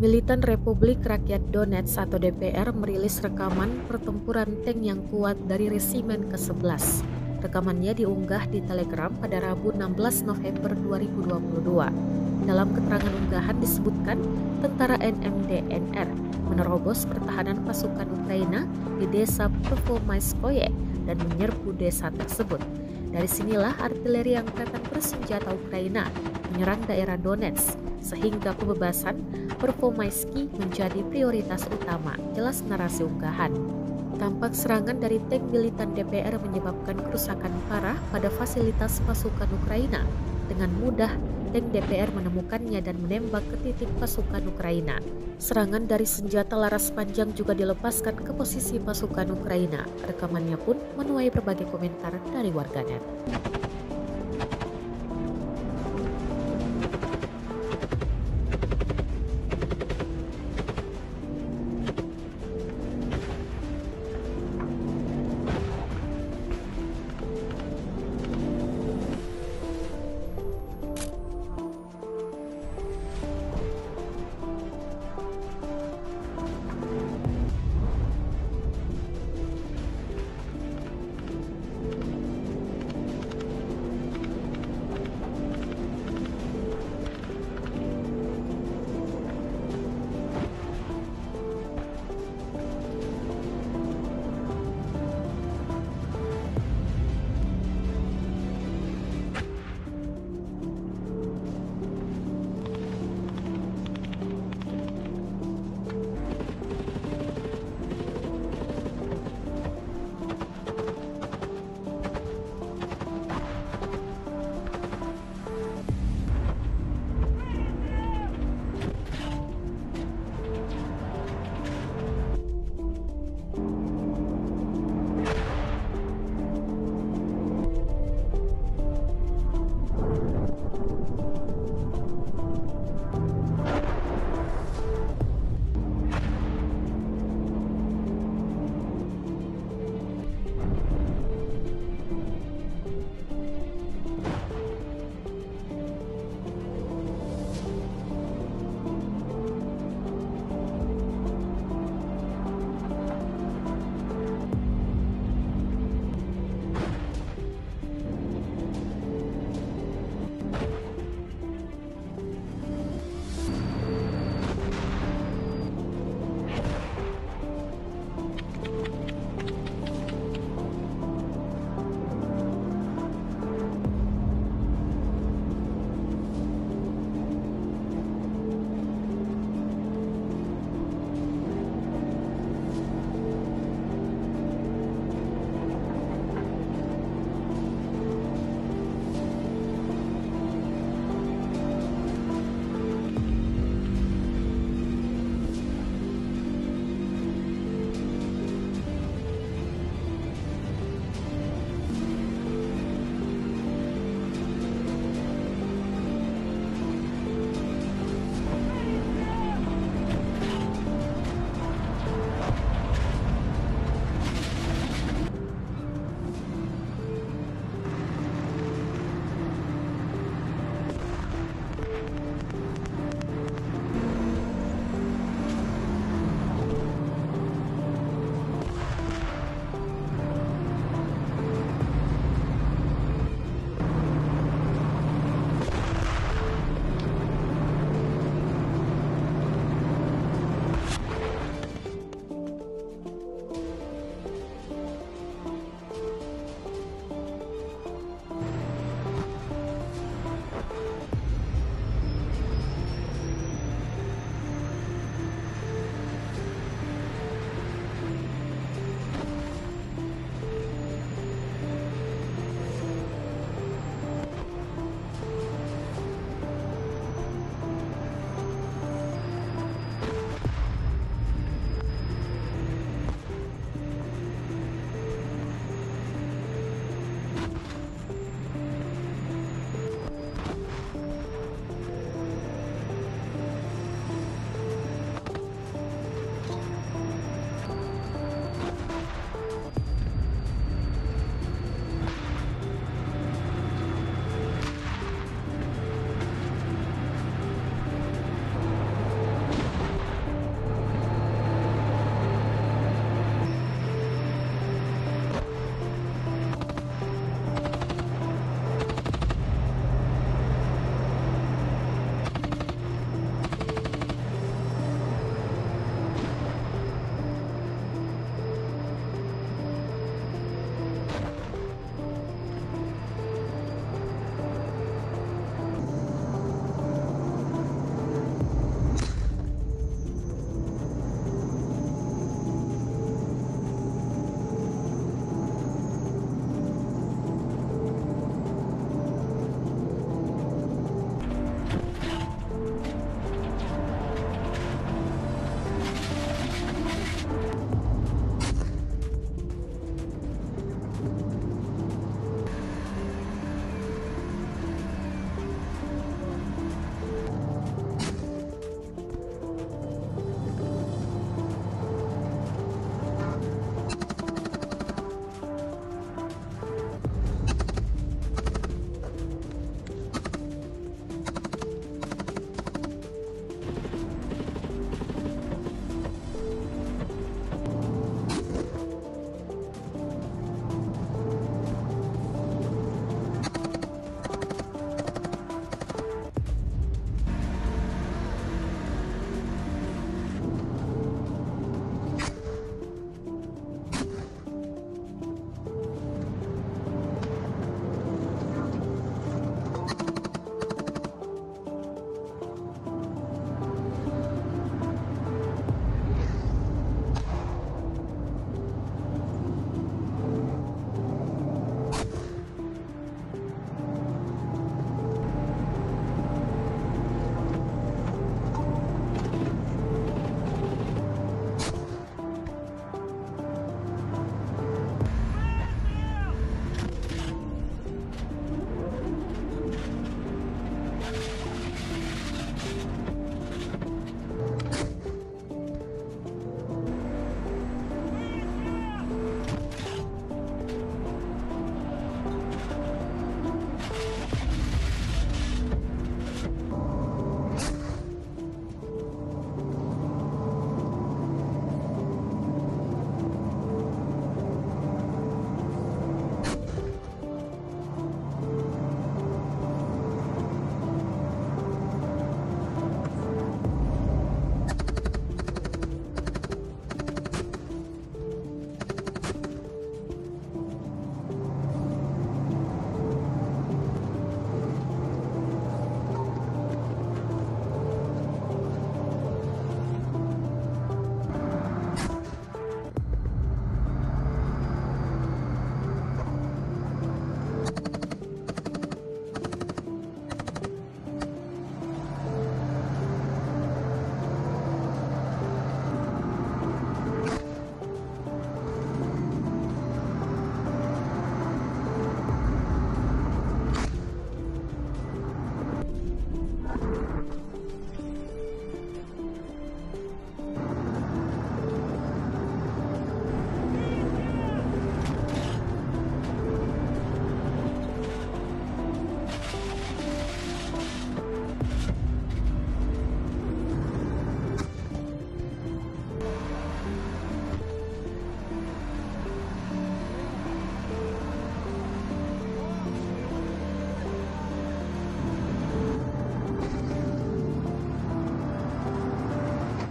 Militan Republik Rakyat Donetsk atau DPR merilis rekaman pertempuran tank yang kuat dari Resimen ke-11. Rekamannya diunggah di Telegram pada Rabu 16 November 2022. Dalam keterangan unggahan disebutkan tentara NMDNR menerobos pertahanan pasukan Ukraina di desa Pervomaiskoye dan menyerbu desa tersebut. Dari sinilah artileri angkatan bersenjata Ukraina menyerang daerah Donetsk, sehingga pembebasan Pervomaisky menjadi prioritas utama, jelas narasi unggahan. Tampak serangan dari tank militan DPR menyebabkan kerusakan parah pada fasilitas pasukan Ukraina. Dengan mudah, tank DPR menemukannya dan menembak ke titik pasukan Ukraina. Serangan dari senjata laras panjang juga dilepaskan ke posisi pasukan Ukraina. Rekamannya pun menuai berbagai komentar dari warganet.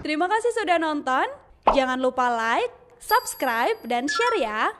Terima kasih sudah nonton. Jangan lupa like, subscribe, dan share ya.